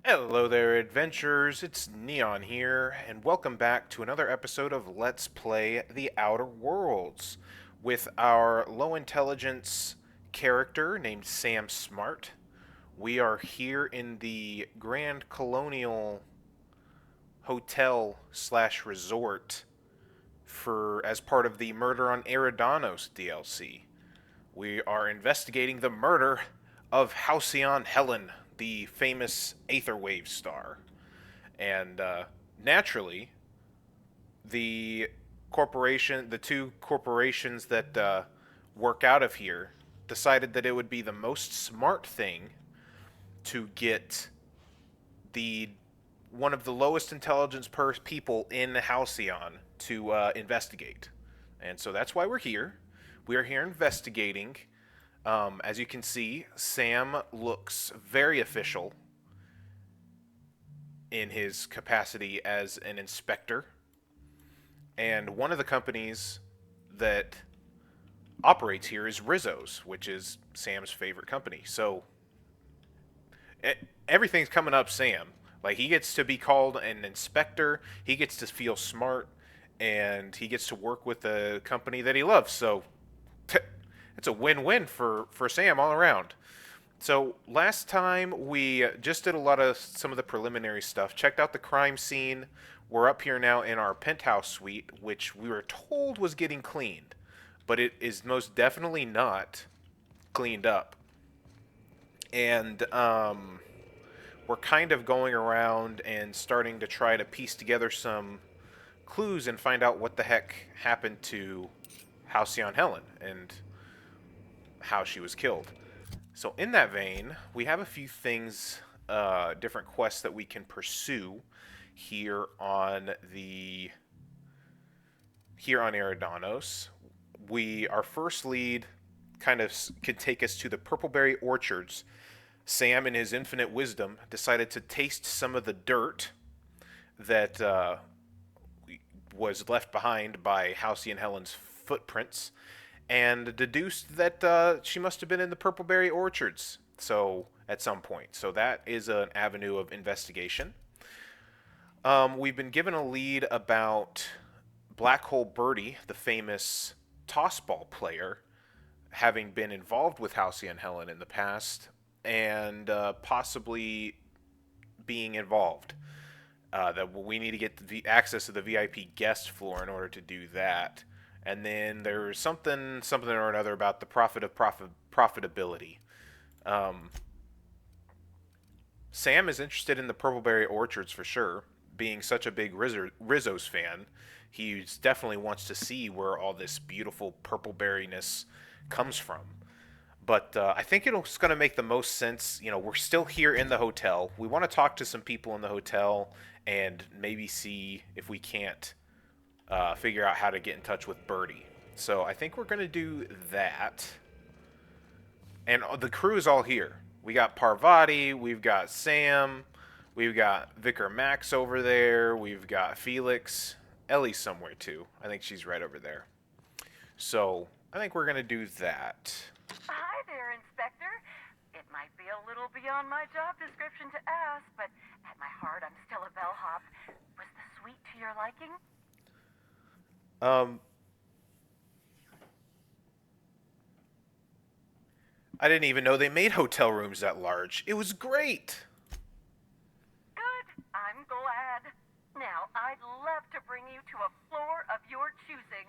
Hello there, adventurers. It's Neon here, and welcome back to another episode of Let's Play The Outer Worlds with our low intelligence character named Sam Smart. We are here in the Grand Colonial Hotel slash resort for as part of the Murder on Eridanos DLC. We are investigating the murder of Halcyon Helen, the famous Aetherwave star. And naturally, the two corporations that work out of here, decided that it would be the most smart thing to get the one of the lowest intelligence people in Halcyon to investigate. And so that's why we're here. We are here investigating. As you can see, Sam looks very official in his capacity as an inspector. And one of the companies that operates here is Rizzo's, which is Sam's favorite company. So everything's coming up Sam. Like, he gets to be called an inspector, he gets to feel smart, and he gets to work with a company that he loves. So it's a win-win for Sam all around. So last time we just did a lot of some of the preliminary stuff. Checked out the crime scene. We're up here now in our penthouse suite, which we were told was getting cleaned, but it is most definitely not cleaned up. And we're kind of going around and starting to try to piece together some clues and find out what the heck happened to Halcyon Helen and how she was killed. So in that vein, we have a few things, different quests that we can pursue here on the here on Eridanos. Our first lead kind of could take us to the Purpleberry Orchards. Sam, in his infinite wisdom, decided to taste some of the dirt that was left behind by Halcyon Helen's footprints, and deduced that she must have been in the Purpleberry Orchards. So at some point, so that is an avenue of investigation. We've been given a lead about Black Hole Birdie, the famous tossball player, having been involved with Halcyon Helen in the past, and possibly being involved. That we need to get the access to the VIP guest floor in order to do that. And then there's something or another about the profitability. Um, Sam is interested in the Purpleberry Orchards for sure. Being such a big Rizzo's fan, he definitely wants to see where all this beautiful purpleberryness comes from. But I think it's going to make the most sense. You know, we're still here in the hotel. We want to talk to some people in the hotel and maybe see if we can't figure out how to get in touch with Birdie. So I think we're going to do that. And the crew is all here. We got Parvati, we've got Sam, we've got Vicar Max over there, we've got Felix. Ellie's somewhere too. I think she's right over there. So I think we're going to do that. Hi there, Inspector. It might be a little beyond my job description to ask, but at my heart, I'm still a bellhop. Was the suite to your liking? Um, I didn't even know they made hotel rooms that large. It was great. Good. I'm glad. Now, I'd love to bring you to a floor of your choosing.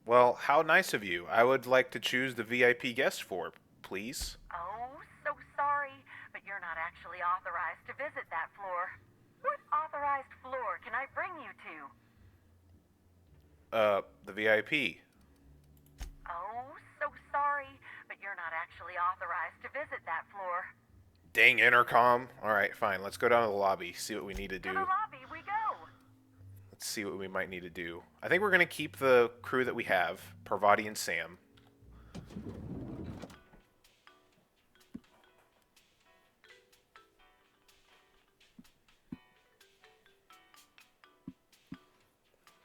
Well, how nice of you. I would like to choose the VIP guest floor, please. Oh, so sorry, but you're not actually authorized to visit that floor. What authorized floor can I bring you to? The VIP. Oh, so sorry, but you're not actually authorized to visit that floor. Dang intercom. Alright, fine. Let's go down to the lobby, see what we need to To the do. lobby we go. Let's see what we might need to do. I think we're going to keep the crew that we have, Parvati and Sam.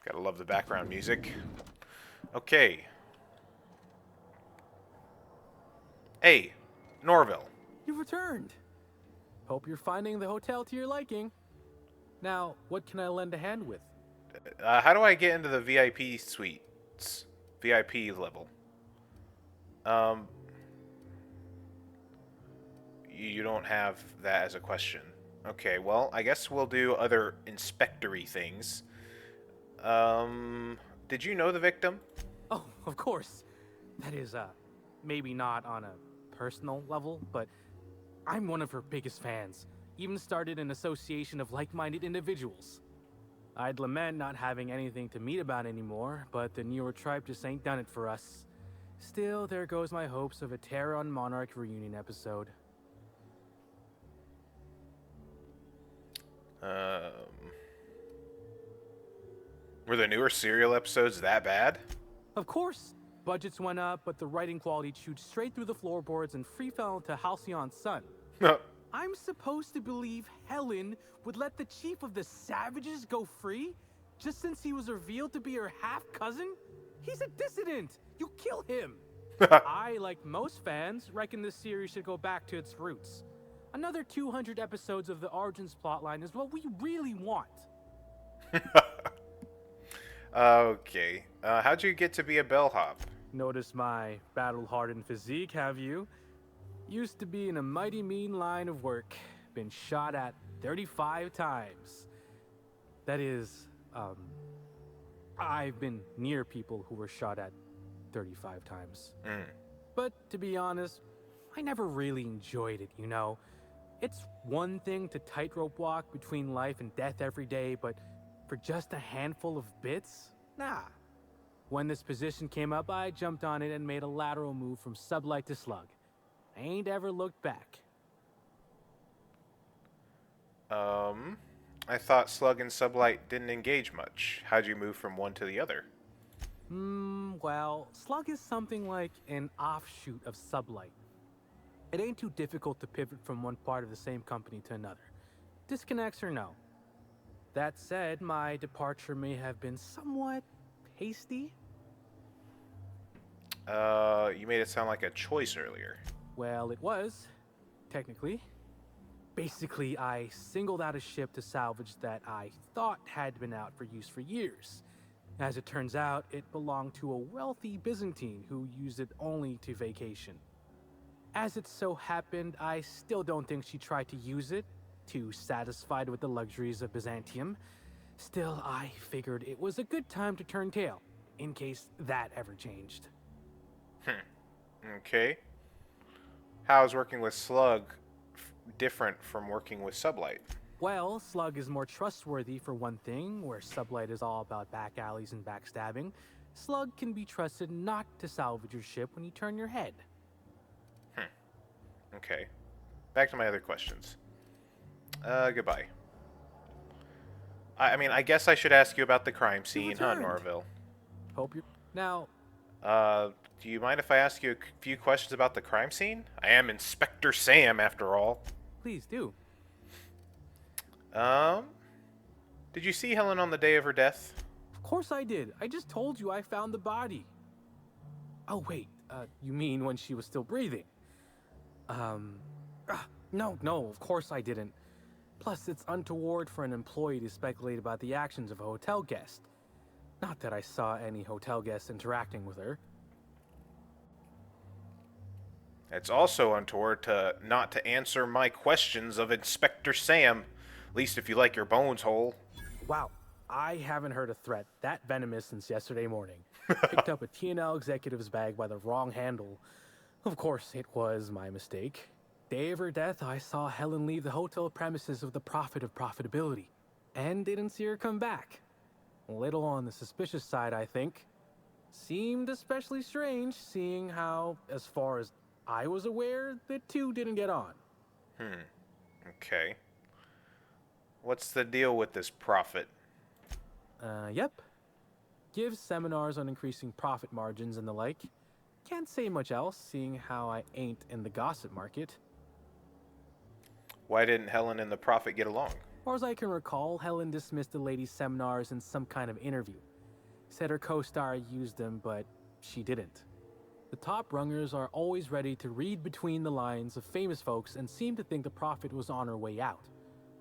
Gotta love the background music. Okay. Hey, Norville. You've returned. Hope you're finding the hotel to your liking. Now, what can I lend a hand with? How do I get into the VIP suites? VIP level. Um, you don't have that as a question. Okay, well, I guess we'll do other inspectory things. Did you know the victim? Oh, of course. That is, maybe not on a personal level, but I'm one of her biggest fans. Even started an association of like-minded individuals. I'd lament not having anything to meet about anymore, but the newer tribe just ain't done it for us. Still, there goes my hopes of a Terror on Monarch reunion episode. Were the newer serial episodes that bad? Of course, budgets went up, but the writing quality chewed straight through the floorboards and free fell into Halcyon's son. I'm supposed to believe Helen would let the chief of the Savages go free? Just since he was revealed to be her half-cousin? He's a dissident! You kill him! I, like most fans, reckon this series should go back to its roots. Another 200 episodes of the Origins plotline is what we really want. Okay. How'd you get to be a bellhop? Notice my battle-hardened physique, have you? Used to be in a mighty mean line of work. Been shot at 35 times. That is, I've been near people who were shot at 35 times. But to be honest, I never really enjoyed it, you know? It's one thing to tightrope walk between life and death every day, but for just a handful of bits? Nah. When this position came up, I jumped on it and made a lateral move from sublight to slug. I ain't ever looked back. I thought slug and sublight didn't engage much. How'd you move from one to the other? Well, slug is something like an offshoot of sublight. It ain't too difficult to pivot from one part of the same company to another. Disconnects or no. That said, my departure may have been somewhat hasty. You made it sound like a choice earlier. Well, it was, technically. Basically, I singled out a ship to salvage that I thought had been out for use for years. As it turns out, it belonged to a wealthy Byzantine who used it only to vacation. As it so happened, I still don't think she tried to use it, too satisfied with the luxuries of Byzantium. Still, I figured it was a good time to turn tail, in case that ever changed. Okay. How's working with slug different from working with sublight? Well, Slug is more trustworthy for one thing, where Sublight is all about back alleys and backstabbing. Slug can be trusted not to salvage your ship when you turn your head. Okay. Back to my other questions. Goodbye. I mean, I guess I should ask you about the crime scene, huh, returned. Norville? Hope you're... Now, Do you mind if I ask you a few questions about the crime scene? I am Inspector Sam, after all. please do. Did you see Helen on the day of her death? Of course I did. I just told you I found the body. Oh, wait. You mean when she was still breathing? No, of course I didn't. Plus, it's untoward for an employee to speculate about the actions of a hotel guest. Not that I saw any hotel guests interacting with her. It's also untoward not to answer my questions of Inspector Sam. At least if you like your bones whole. Wow, I haven't heard a threat that venomous since yesterday morning. Picked up a T&L executive's bag by the wrong handle. Of course, it was my mistake. Day of her death, I saw Helen leave the hotel premises with the profit of profitability. And didn't see her come back. A little on the suspicious side, I think. Seemed especially strange, seeing how, as far as I was aware, the two didn't get on. Okay. What's the deal with this profit? Yep. Gives seminars on increasing profit margins and the like. Can't say much else, seeing how I ain't in the gossip market. Why didn't Helen and the prophet get along? Far as I can recall, Helen dismissed the lady's seminars in some kind of interview. Said her co-star used them, but she didn't. The top rungers are always ready to read between the lines of famous folks and seem to think the profit was on her way out.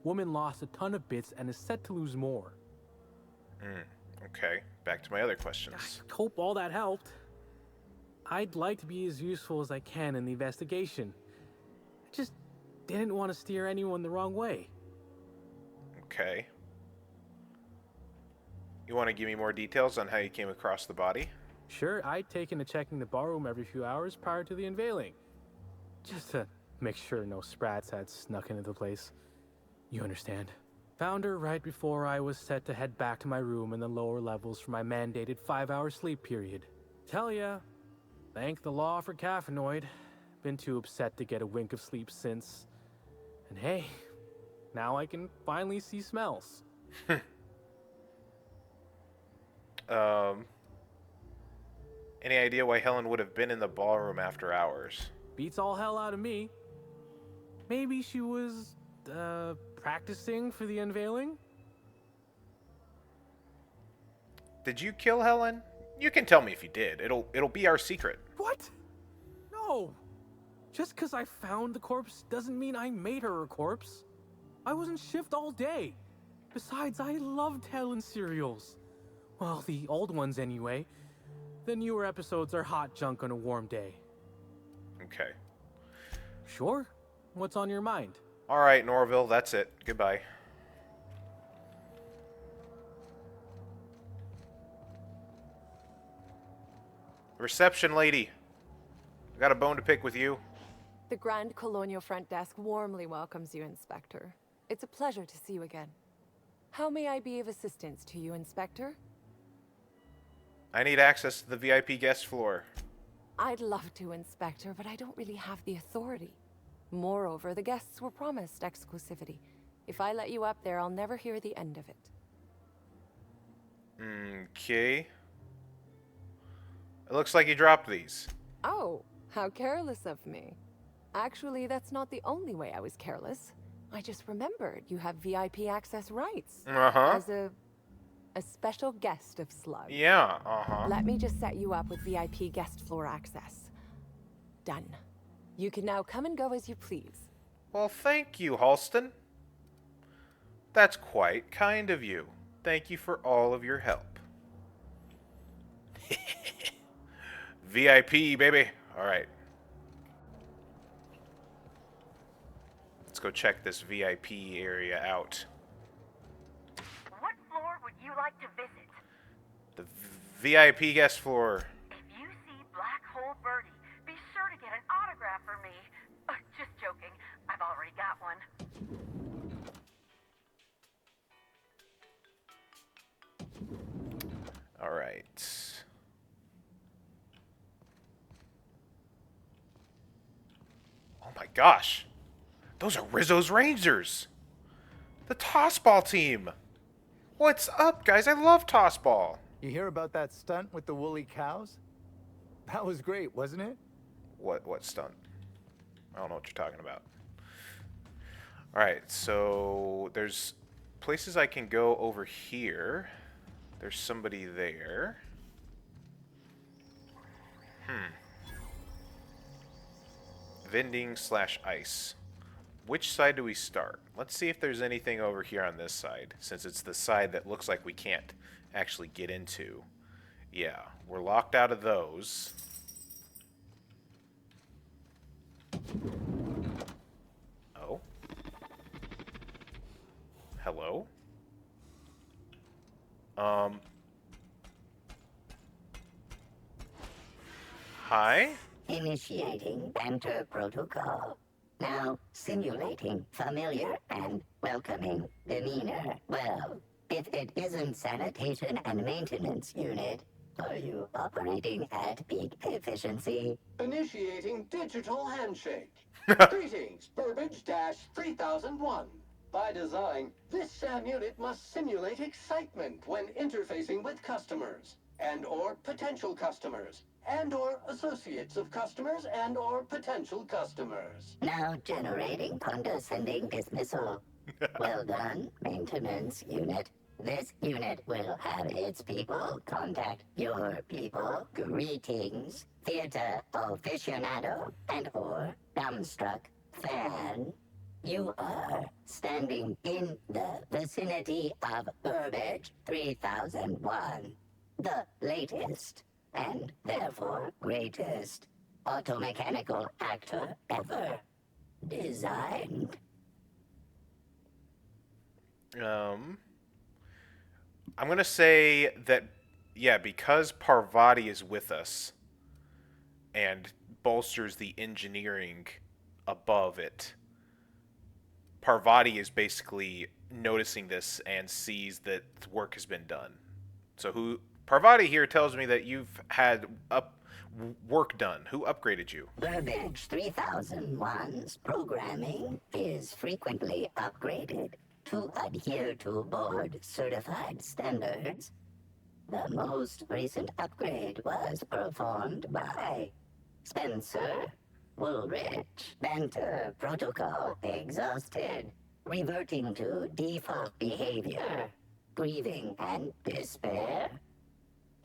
Woman lost a ton of bits and is set to lose more. Okay, back to my other questions. I hope all that helped. I'd like to be as useful as I can in the investigation. I just didn't want to steer anyone the wrong way. Okay. You want to give me more details on how you came across the body? Sure, I'd taken to checking the barroom every few hours prior to the unveiling. Just to make sure no sprats had snuck into the place. You understand. Found her right before I was set to head back to my room in the lower levels for my mandated 5-hour sleep period. Tell ya, thank the law for caffeinoid. Been too upset to get a wink of sleep since. And hey, now I can finally see smells. Any idea why Helen would have been in the ballroom after hours? Beats all hell out of me. Maybe she was, practicing for the unveiling? Did you kill Helen? You can tell me if you did. It'll be our secret. What? No. Just because I found the corpse doesn't mean I made her a corpse. I was in shift all day. Besides, I loved Helen serials. Well, the old ones anyway. The newer episodes are hot junk on a warm day. Okay. Sure. What's on your mind? All right, Norville, that's it. Goodbye. Reception lady. I got a bone to pick with you. The Grand Colonial Front Desk warmly welcomes you, Inspector. It's a pleasure to see you again. How may I be of assistance to you, Inspector? I need access to the VIP guest floor. I'd love to, Inspector, but I don't really have the authority. Moreover, the guests were promised exclusivity. If I let you up there, I'll never hear the end of it. Okay. It looks like you dropped these. Oh, how careless of me. Actually, that's not the only way I was careless. I just remembered you have VIP access rights. Uh-huh. As a special guest of Slug. Yeah, uh-huh. Let me just set you up with VIP guest floor access. Done. You can now come and go as you please. Well, thank you, Halston. That's quite kind of you. Thank you for all of your help. VIP, baby. All right. Let's go check this VIP area out. What floor would you like to visit? The VIP guest floor. If you see Black Hole Birdie, be sure to get an autograph for me. Just joking. I've already got one. All right. Oh my gosh. Those are Rizzo's Rangers. The tossball team. What's up, guys? I love tossball. You hear about that stunt with the woolly cows? That was great, wasn't it? What stunt? I don't know what you're talking about. All right, so there's places I can go over here. There's somebody there. Vending / ice. Which side do we start? Let's see if there's anything over here on this side, since it's the side that looks like we can't actually get into. Yeah, we're locked out of those. Oh. Hello? Hi? Initiating enter protocol. Now simulating familiar and welcoming demeanor. Well, if it isn't sanitation and maintenance unit, are you operating at peak efficiency? Initiating digital handshake. Greetings, Burbage-3001. By design, this SAM unit must simulate excitement when interfacing with customers, and/or potential customers, and/or associates of customers and/or potential customers. Now generating condescending dismissal. Well done, maintenance unit. This unit will have its people contact your people. Greetings, theater aficionado and/or dumbstruck fan. You are standing in the vicinity of Burbage 3001, the latest and therefore greatest automechanical actor ever designed. I'm gonna say that, yeah, because Parvati is with us and bolsters the engineering above it. Parvati is basically noticing this and sees that work has been done. So who Parvati here tells me that you've had work done. Who upgraded you? Burbage 3001's programming is frequently upgraded to adhere to board certified standards. The most recent upgrade was performed by Spencer Woolrich. Banter protocol exhausted, reverting to default behavior, grieving and despair.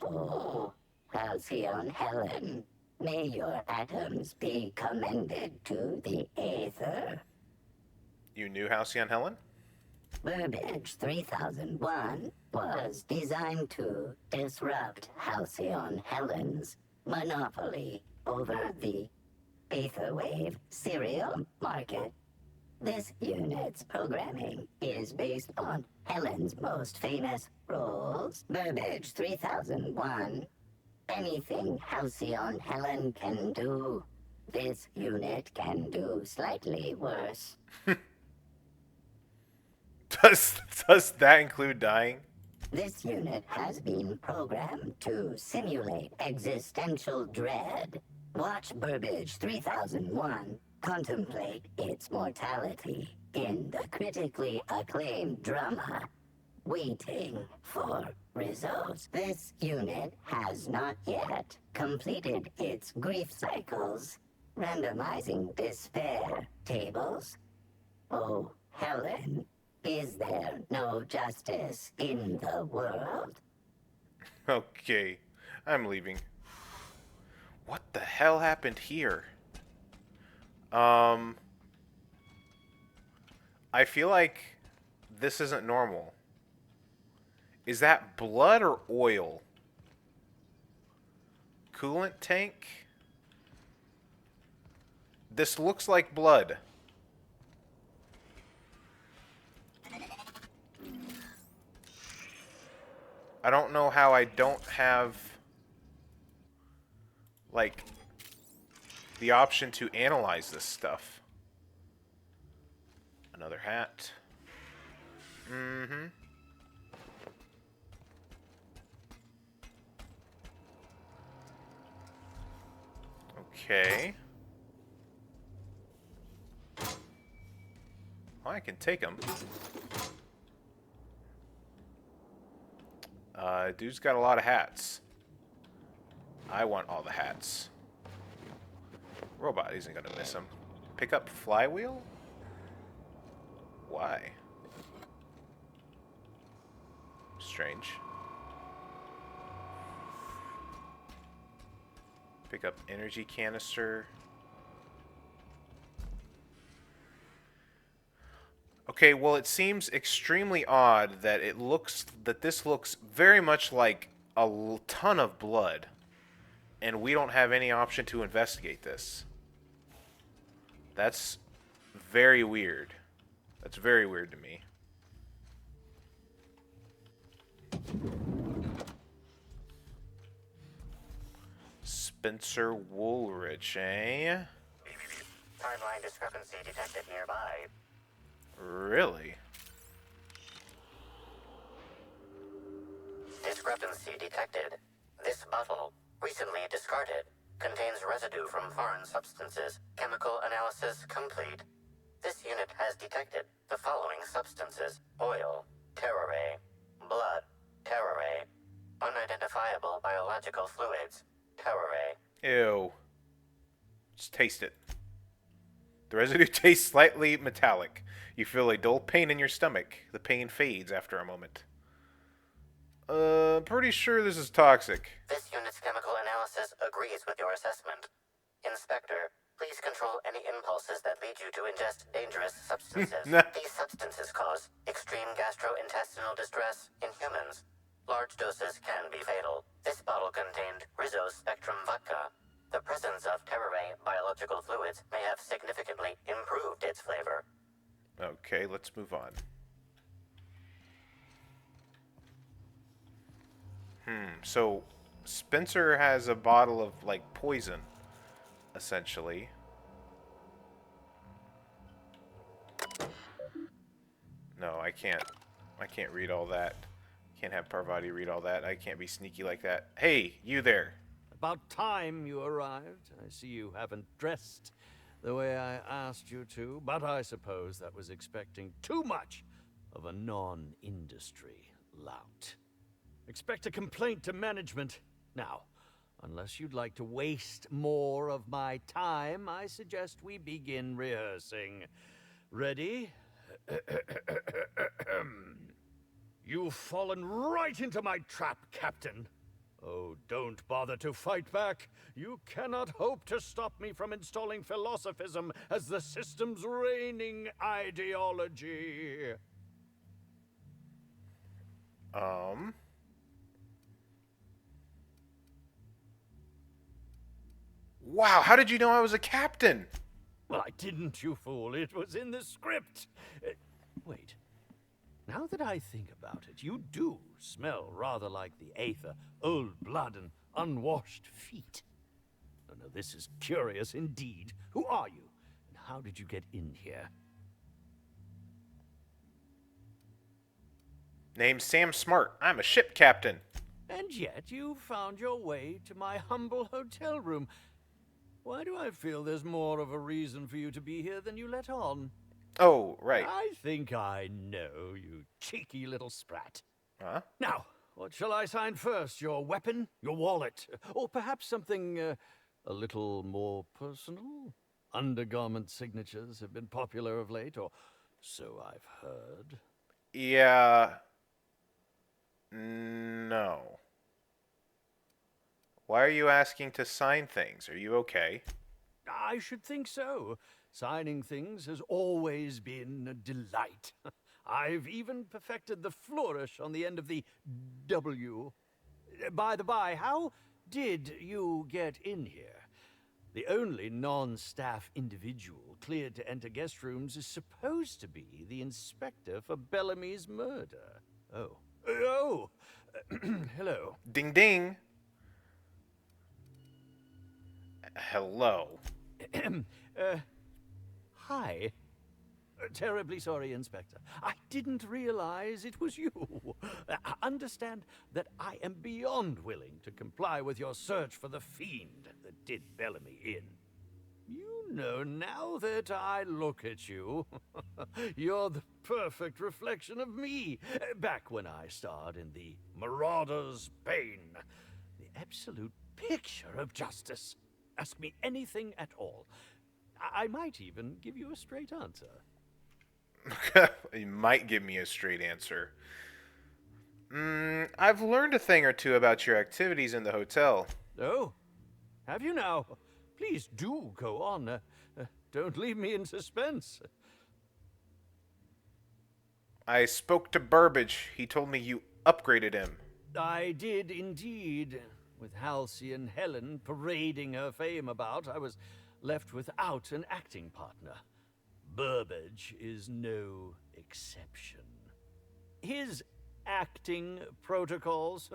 Oh, Halcyon Helen, may your atoms be commended to the Aether. You knew Halcyon Helen? Burbage 3001 was designed to disrupt Halcyon Helen's monopoly over the Aetherwave serial market. This unit's programming is based on Helen's most famous roles. Burbage 3001. Anything Halcyon Helen can do, this unit can do slightly worse. Does that include dying? This unit has been programmed to simulate existential dread. Watch Burbage 3001 contemplate its mortality in the critically acclaimed drama, Waiting for Results. This unit has not yet completed its grief cycles, randomizing despair tables. Oh, Helen, is there no justice in the world? Okay, I'm leaving. What the hell happened here? I feel like this isn't normal. Is that blood or oil? Coolant tank? This looks like blood. I don't know how I don't have, like, the option to analyze this stuff. Another hat. Mm-hmm. Okay. Well, I can take them. Dude's got a lot of hats. I want all the hats. Robot isn't gonna miss him. Pick up flywheel? Why? Strange. Pick up energy canister. Okay, well, it seems extremely odd that this looks very much like a ton of blood, and we don't have any option to investigate this. That's very weird. That's very weird to me. Spencer Woolrich, eh? Timeline discrepancy detected nearby. Really? Discrepancy detected. This bottle, recently discarded, contains residue from foreign substances. Chemical analysis complete. This unit has detected the following substances: oil, terrorray, blood, terrorray, unidentifiable biological fluids, terrorray. Ew. Just taste it. The residue tastes slightly metallic. You feel a dull pain in your stomach. The pain fades after a moment. Pretty sure this is toxic. This unit's chemical analysis agrees with your assessment. Inspector, please control any impulses that lead you to ingest dangerous substances. These substances cause extreme gastrointestinal distress in humans. Large doses can be fatal. This bottle contained Rizzo's Spectrum vodka. The presence of Terraray biological fluids may have significantly improved its flavor. Okay, let's move on. So Spencer has a bottle of, like, poison, essentially. No, I can't. I can't read all that. Can't have Parvati read all that. I can't be sneaky like that. Hey, you there. About time you arrived. I see you haven't dressed the way I asked you to, but I suppose that was expecting too much of a non-industry lout. Expect a complaint to management. Now, unless you'd like to waste more of my time, I suggest we begin rehearsing. Ready? You've fallen right into my trap, Captain. Oh, don't bother to fight back. You cannot hope to stop me from installing philosophism as the system's reigning ideology. Wow, how did you know I was a captain? Well, I didn't, you fool. It was in the script. Wait. Now that I think about it, you do smell rather like the Aether, old blood and unwashed feet. Oh, no, this is curious indeed. Who are you? And how did you get in here? Name's Sam Smart. I'm a ship captain. And yet you found your way to my humble hotel room. Why do I feel there's more of a reason for you to be here than you let on? Oh, right. I think I know, you cheeky little sprat. Huh? Now, what shall I sign first? Your weapon? Your wallet? Or perhaps something a little more personal? Undergarment signatures have been popular of late, or so I've heard. Yeah. No. Why are you asking to sign things? Are you okay? I should think so. Signing things has always been a delight. I've even perfected the flourish on the end of the W. By the by, how did you get in here? The only non-staff individual cleared to enter guest rooms is supposed to be the inspector for Bellamy's murder. Oh, hello. Ding ding. Hello. Hi. Terribly sorry, Inspector. I didn't realize it was you. Understand that I am beyond willing to comply with your search for the fiend that did Bellamy in. You know, now that I look at you, you're the perfect reflection of me, back when I starred in The Marauder's Bane. The absolute picture of justice. Ask me anything at all. I might even give you a straight answer. You might give me a straight answer. I've learned a thing or two about your activities in the hotel. Oh, have you now? Please do go on. Don't leave me in suspense. I spoke to Burbage. He told me you upgraded him. I did indeed. With Halcyon Helen parading her fame about, I was left without an acting partner. Burbage is no exception. His acting protocols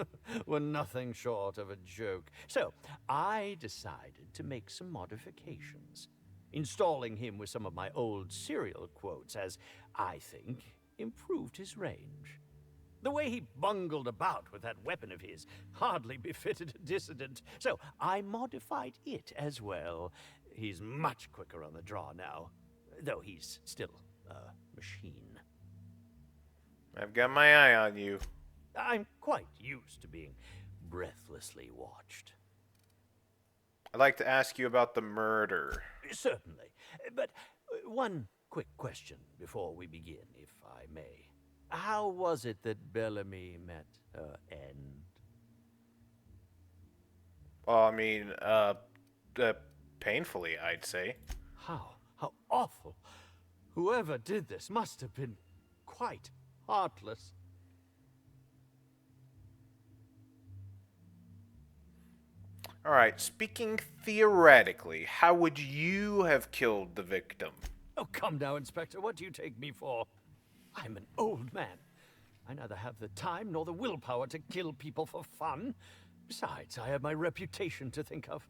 were nothing short of a joke. So I decided to make some modifications, installing him with some of my old serial quotes as, I think, improved his range. The way he bungled about with that weapon of his hardly befitted a dissident, so I modified it as well. He's much quicker on the draw now, though he's still a machine. I've got my eye on you. I'm quite used to being breathlessly watched. I'd like to ask you about the murder. Certainly, but one quick question before we begin, if I may. how was it that Bellamy met her end? Well, I mean, painfully, I'd say. How awful. Whoever did this must have been quite heartless. All right, speaking theoretically, how would you have killed the victim? Oh, come now, Inspector. What do you take me for? I'm an old man. I neither have the time nor the willpower to kill people for fun. Besides, I have my reputation to think of.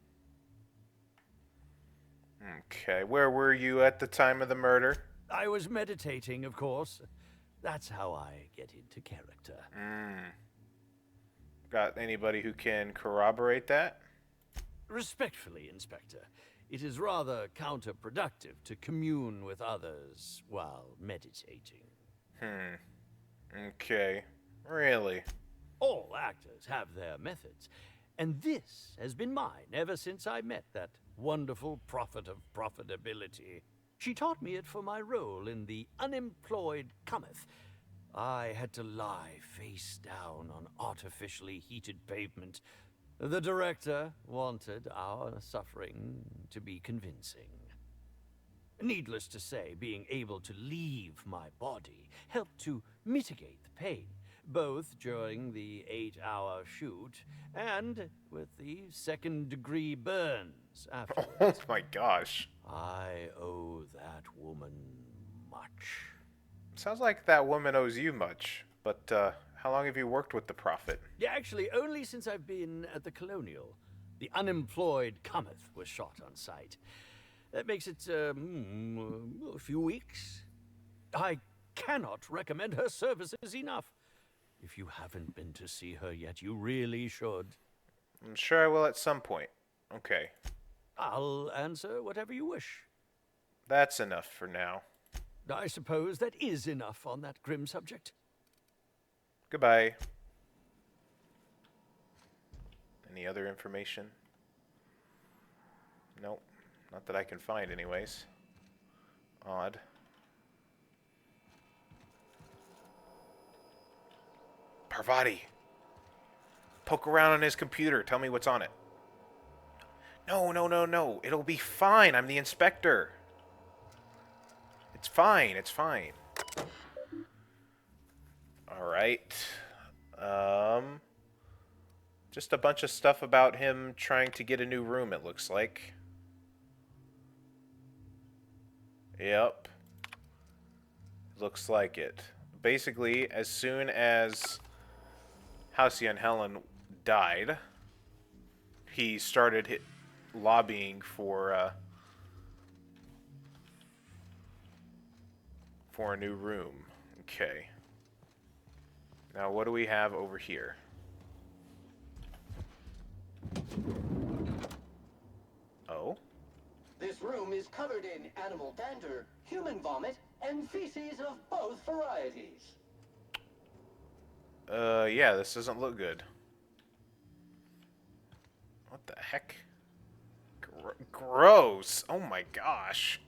Okay, where were you at the time of the murder? I was meditating, of course. That's how I get into character. Got anybody who can corroborate that? Respectfully, Inspector, it is rather counterproductive to commune with others while meditating. Okay, really? All actors have their methods, and this has been mine ever since I met that wonderful prophet of profitability. She taught me it for my role in The Unemployed Cometh. I had to lie face down on artificially heated pavement. The director wanted our suffering to be convincing. Needless to say, being able to leave my body helped to mitigate the pain, both during the 8-hour shoot and with the second-degree burns afterwards. Oh my gosh. I owe that woman much. Sounds like that woman owes you much, but how long have you worked with the Prophet? Yeah, actually, only since I've been at the Colonial. The Unemployed Cometh was shot on site. That makes it, a few weeks. I cannot recommend her services enough. If you haven't been to see her yet, you really should. I'm sure I will at some point. Okay. I'll answer whatever you wish. That's enough for now. I suppose that is enough on that grim subject. Goodbye. Any other information? Nope. Not that I can find anyways. Odd. Parvati! Poke around on his computer. Tell me what's on it. No, no, no, no. It'll be fine. I'm the inspector. It's fine. It's fine. Alright. Just a bunch of stuff about him trying to get a new room, it looks like. Yep. Looks like it. Basically, as soon as Halcyon Helen died, he started lobbying for a new room. Okay. Now, what do we have over here? Oh? This room is covered in animal dander, human vomit, and feces of both varieties. Yeah, this doesn't look good. What the heck? Gross! Oh my gosh.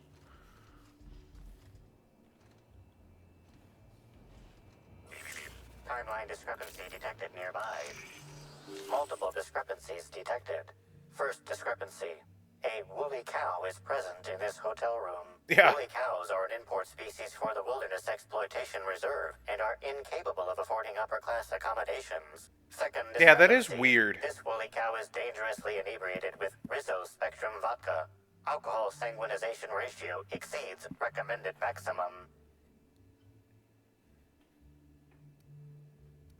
Timeline discrepancy detected nearby. Multiple discrepancies detected. First discrepancy. A woolly cow is present in this hotel room. Yeah. Woolly cows are an import species for the Wilderness Exploitation Reserve and are incapable of affording upper-class accommodations. Second discrepancy. Yeah, that is weird. This woolly cow is dangerously inebriated with Rizzo Spectrum vodka. Alcohol sanguinization ratio exceeds recommended maximum.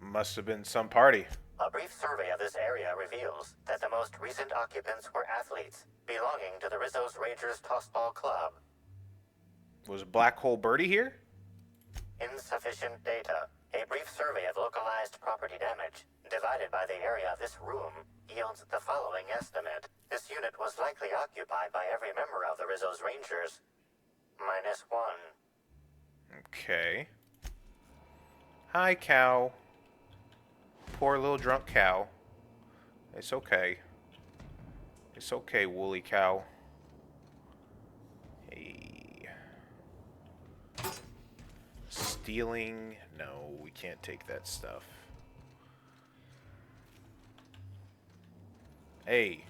Must have been some party. A brief survey of this area reveals that the most recent occupants were athletes belonging to the Rizzo's Rangers Tossball Club. Was Black Hole Birdie here? Insufficient data. A brief survey of localized property damage, divided by the area of this room, yields the following estimate. This unit was likely occupied by every member of the Rizzo's Rangers. -1. Okay. Hi, cow. Poor little drunk cow. It's okay. It's okay, woolly cow. Hey. Stealing No, we can't take that stuff. Hey,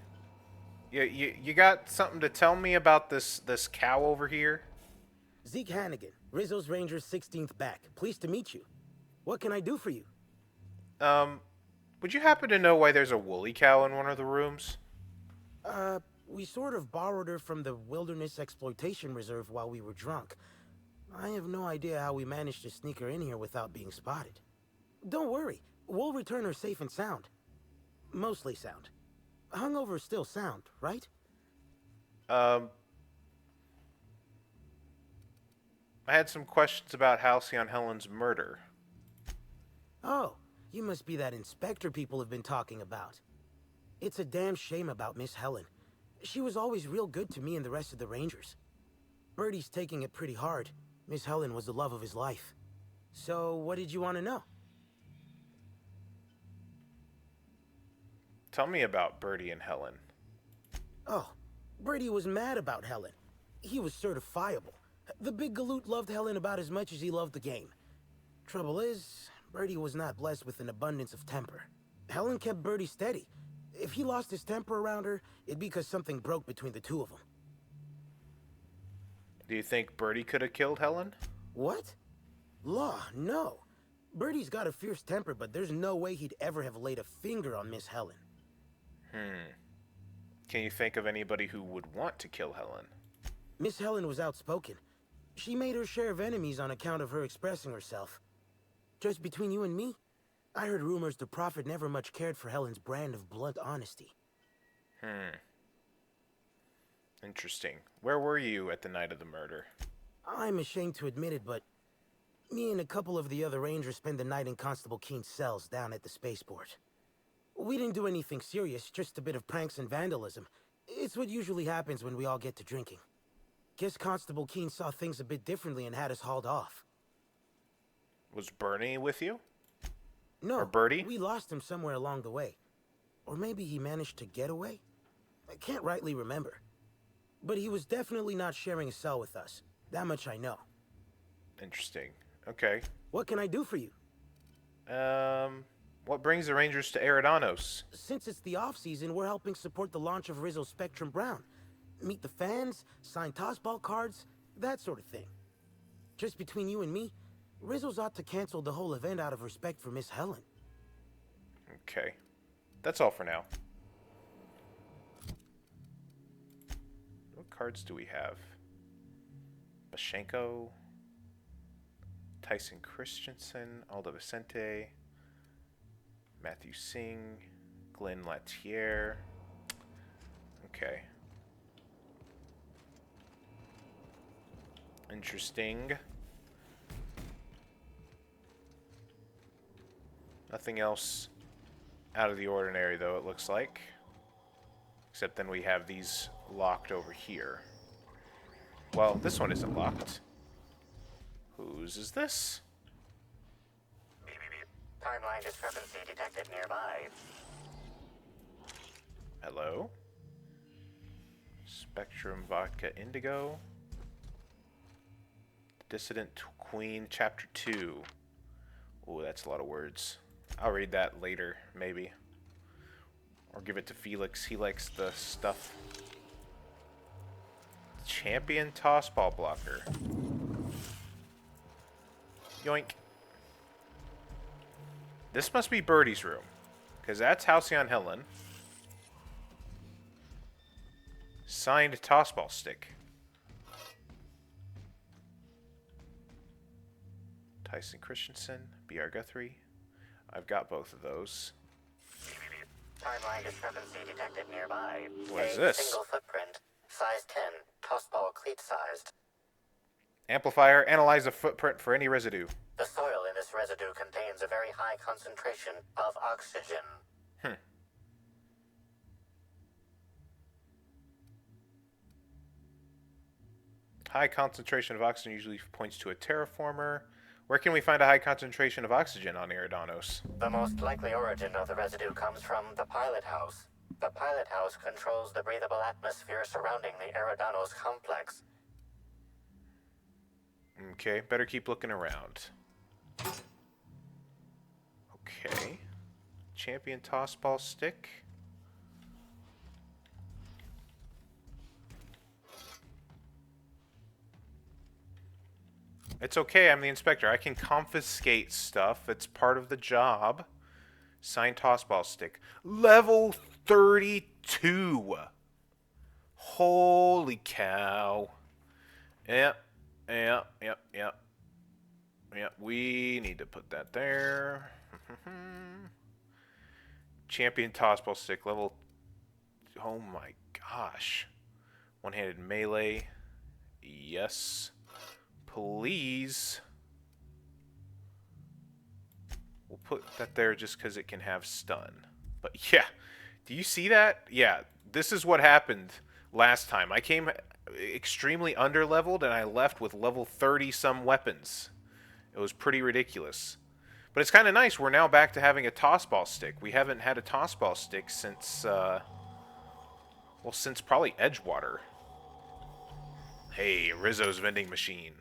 you got something to tell me about this cow over here? Zeke Hannigan, Rizzo's Ranger's 16th back. Pleased to meet you. What can I do for you? Would you happen to know why there's a woolly cow in one of the rooms? We sort of borrowed her from the Wilderness Exploitation Reserve while we were drunk. I have no idea how we managed to sneak her in here without being spotted. Don't worry, we'll return her safe and sound. Mostly sound. Hungover still sound, right? I had some questions about Halcyon Helen's murder. Oh, you must be that inspector people have been talking about. It's a damn shame about Miss Helen. She was always real good to me and the rest of the Rangers. Birdie's taking it pretty hard. Miss Helen was the love of his life. So, what did you want to know? Tell me about Birdie and Helen. Oh, Birdie was mad about Helen. He was certifiable. The big galoot loved Helen about as much as he loved the game. Trouble is, Birdie was not blessed with an abundance of temper. Helen kept Birdie steady. If he lost his temper around her, it'd be because something broke between the two of them. Do you think Birdie could have killed Helen? What? Law, no. Birdie's got a fierce temper, but there's no way he'd ever have laid a finger on Miss Helen. Can you think of anybody who would want to kill Helen? Miss Helen was outspoken. She made her share of enemies on account of her expressing herself. Just between you and me, I heard rumors the Prophet never much cared for Helen's brand of blunt honesty. Interesting. Where were you at the night of the murder? I'm ashamed to admit it, but me and a couple of the other Rangers spent the night in Constable Keene's cells down at the spaceport. We didn't do anything serious, just a bit of pranks and vandalism. It's what usually happens when we all get to drinking. Guess Constable Keene saw things a bit differently and had us hauled off. Was Bernie with you? No, or Birdie? We lost him somewhere along the way. Or maybe he managed to get away? I can't rightly remember. But he was definitely not sharing a cell with us. That much I know. Interesting. Okay. What can I do for you? What brings the Rangers to Eridanos? Since it's the off-season, we're helping support the launch of Rizzo's Spectrum Brown. Meet the fans, sign tossball cards, that sort of thing. Just between you and me, Rizzo's ought to cancel the whole event out of respect for Miss Helen. Okay. That's all for now. What cards do we have? Bashenko, Tyson Christensen, Aldo Vicente, Matthew Singh, Glenn Latier. Okay. Interesting. Nothing else out of the ordinary, though, it looks like. Except then we have these locked over here. Well, this one isn't locked. Whose is this? Timeline discrepancy detected nearby. Hello? Spectrum Vodka Indigo. Dissident Queen, Chapter 2. Ooh, that's a lot of words. I'll read that later, maybe. Or give it to Felix. He likes the stuff. Champion Tossball Blocker. Yoink. This must be Birdie's room. Because that's Halcyon Helen. Signed Tossball Stick. Tyson Christensen, B.R. Guthrie. I've got both of those. Timeline discrepancy detected nearby. What is this? Single footprint. Size 10. Tossball cleat sized. Amplifier, analyze the footprint for any residue. The soil in this residue contains a very high concentration of oxygen. High concentration of oxygen usually points to a terraformer. Where can we find a high concentration of oxygen on Eridanos? The most likely origin of the residue comes from the pilot house. The pilot house controls the breathable atmosphere surrounding the Eridanos complex. Okay, better keep looking around. Okay. Champion toss ball stick. It's okay, I'm the inspector. I can confiscate stuff. It's part of the job. Signed toss ball stick. Level 32. Holy cow. Yep. Yep. Yep. Yep. Yep. We need to put that there. Champion toss ball stick. Level... Oh my gosh. One-handed melee. Yes. Please. We'll put that there just because it can have stun. But yeah, do you see that? Yeah, this is what happened last time. I came extremely underleveled and I left with level 30 some weapons. It was pretty ridiculous. But it's kind of nice. We're now back to having a toss ball stick. We haven't had a toss ball stick since, well, since probably Edgewater. Hey, Rizzo's vending machine.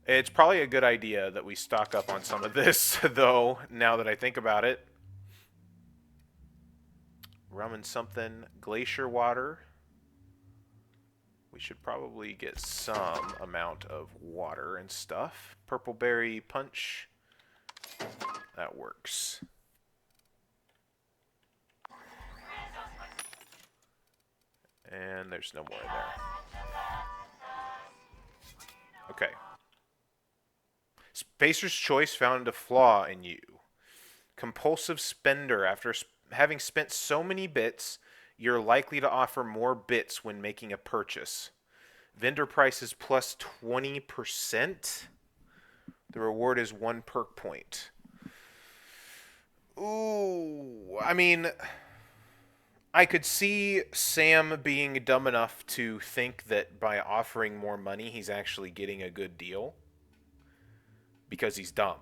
It's probably a good idea that we stock up on some of this, though, now that I think about it. Rum and something. Glacier water. We should probably get some amount of water and stuff. Purple berry punch. That works. And there's no more in there. Okay. Spacer's choice found a flaw in you. Compulsive spender. After having spent so many bits, you're likely to offer more bits when making a purchase. Vendor prices plus 20%. The reward is 1 perk point. Ooh, I mean, I could see Sam being dumb enough to think that by offering more money, he's actually getting a good deal. Because he's dumb.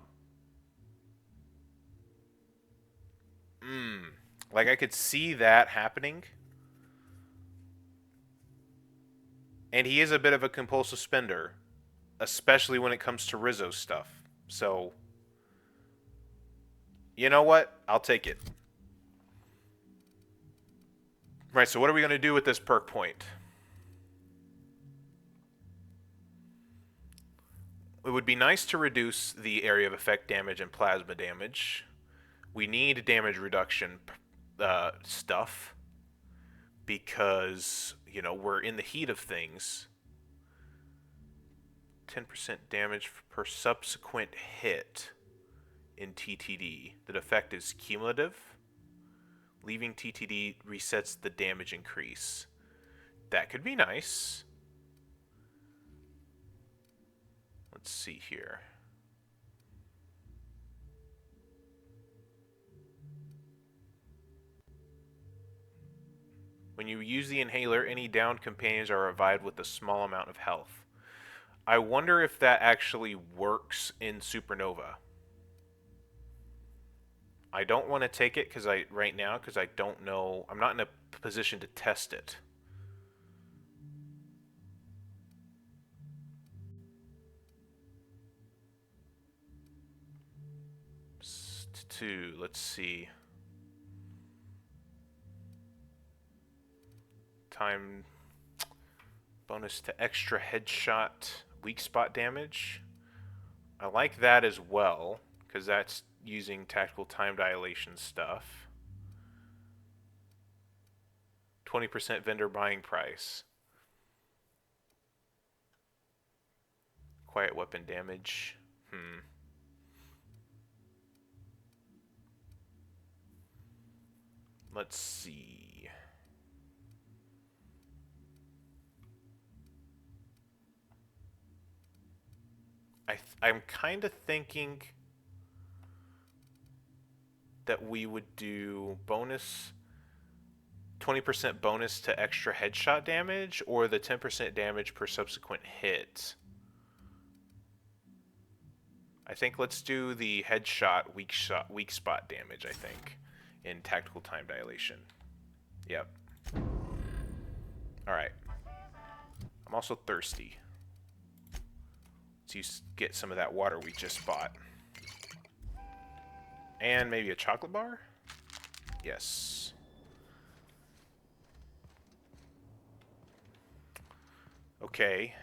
Like, I could see that happening. And he is a bit of a compulsive spender. Especially when it comes to Rizzo stuff. So, you know what? I'll take it. Right, so what are we going to do with this perk point? It would be nice to reduce the area of effect damage and plasma damage. We need damage reduction stuff because, you know, we're in the heat of things. 10% damage per subsequent hit in TTD. The effect is cumulative. Leaving TTD resets the damage increase. That could be nice. Let's see here. When you use the inhaler, any downed companions are revived with a small amount of health. I wonder if that actually works in Supernova. I don't want to take it right now because I don't know. I'm not in a position to test it. Let's see. Time bonus to extra headshot weak spot damage. I like that as well because that's using tactical time dilation stuff. 20% vendor buying price. Quiet weapon damage. Let's see. I'm kind of thinking that we would do bonus 20% bonus to extra headshot damage or the 10% damage per subsequent hit. I think let's do the headshot weak spot damage, I think, in tactical time dilation. Yep. Alright. I'm also thirsty. Let's get some of that water we just bought. And maybe a chocolate bar? Yes. Okay.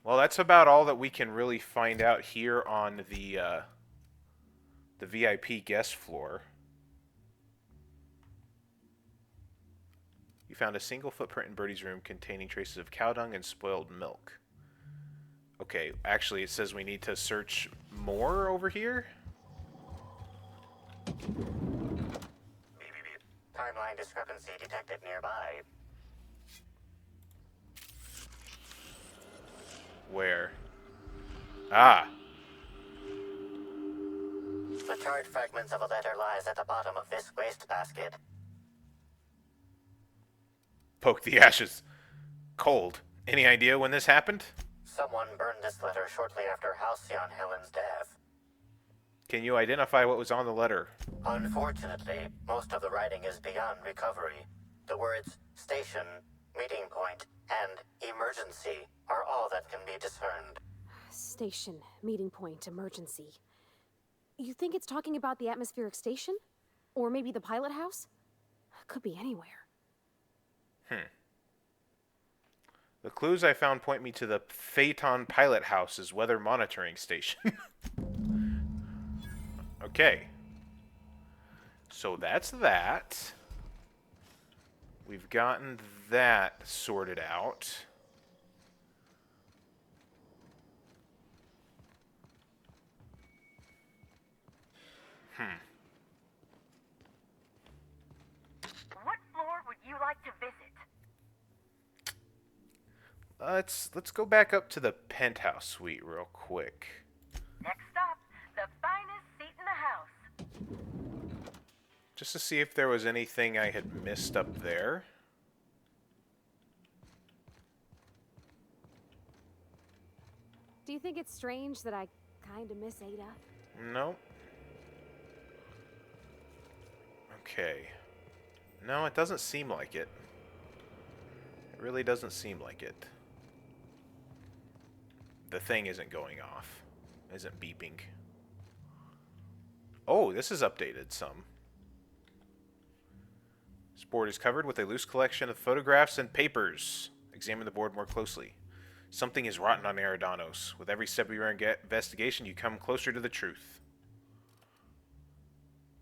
Well, that's about all that we can really find out here on the VIP guest floor. You found a single footprint in Birdie's room containing traces of cow dung and spoiled milk. Okay, actually it says we need to search more over here? Timeline discrepancy detected nearby. Where? Ah. The charred fragments of a letter lies at the bottom of this wastebasket. Poke the ashes. Cold. Any idea when this happened? Someone burned this letter shortly after Halcyon Helen's death. Can you identify what was on the letter? Unfortunately, most of the writing is beyond recovery. The words station, meeting point, and emergency are all that can be discerned. Station, meeting point, emergency. You think it's talking about the atmospheric station? Or maybe the pilot house? Could be anywhere. The clues I found point me to the Phaeton Pilot House's weather monitoring station. Okay. So that's that. We've gotten that sorted out. What floor would you like to visit? Let's go back up to the penthouse suite real quick. Next stop, the finest seat in the house. Just to see if there was anything I had missed up there. Do you think it's strange that I kinda miss Ada? No. Okay. No, it doesn't seem like it. It really doesn't seem like it. The thing isn't going off. Isn't beeping. Oh, this is updated some. This board is covered with a loose collection of photographs and papers. Examine the board more closely. Something is rotten on Eridanos. With every step of your investigation, you come closer to the truth.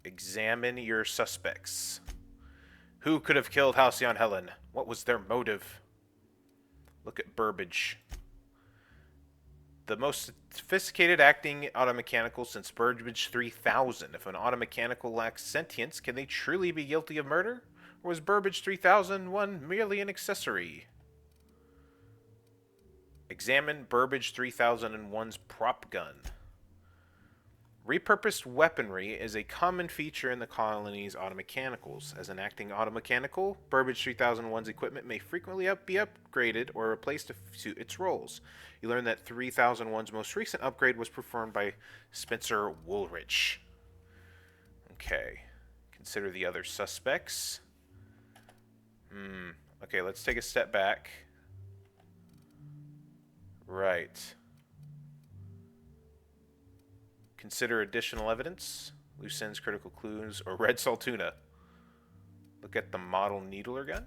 Examine your suspects. Who could have killed Halcyon Helen? What was their motive? Look at Burbage. The most sophisticated acting automechanical since Burbage 3000. If an automechanical lacks sentience, can they truly be guilty of murder? Or was Burbage 3001 merely an accessory? Examine Burbage 3001's prop gun. Repurposed weaponry is a common feature in the colony's automechanicals. As an acting automechanical, Burbage 3001's equipment may frequently be upgraded or replaced to suit its roles. You learn that 3001's most recent upgrade was performed by Spencer Woolrich. Okay. Consider the other suspects. Okay, let's take a step back. Right. Consider additional evidence, loose ends, critical clues, or red saltuna. Look at the model needler gun.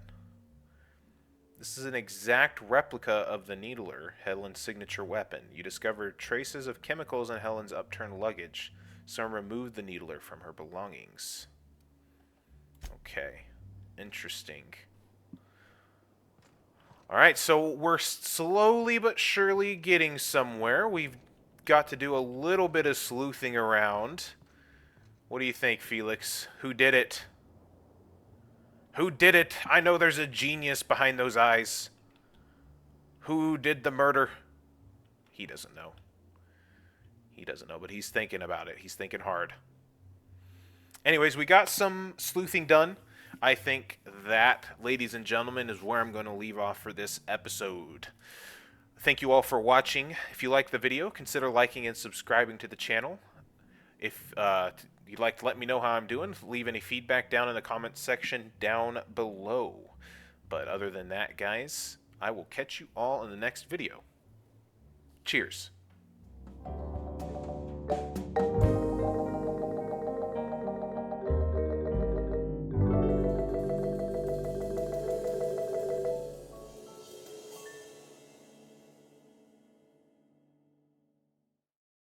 This is an exact replica of the needler, Helen's signature weapon. You discover traces of chemicals in Helen's upturned luggage. Someone removed the needler from her belongings. Okay. Interesting. Alright, so we're slowly but surely getting somewhere. We've got to do a little bit of sleuthing around. What do you think, Felix? Who did it? Who did it? I know there's a genius behind those eyes. Who did the murder? He doesn't know. He doesn't know, but he's thinking about it. He's thinking hard. Anyways, we got some sleuthing done. I think that, ladies and gentlemen, is where I'm going to leave off for this episode. Thank you all for watching. If you liked the video, consider liking and subscribing to the channel. If you'd like to let me know how I'm doing, leave any feedback down in the comments section down below. But other than that, guys, I will catch you all in the next video. Cheers.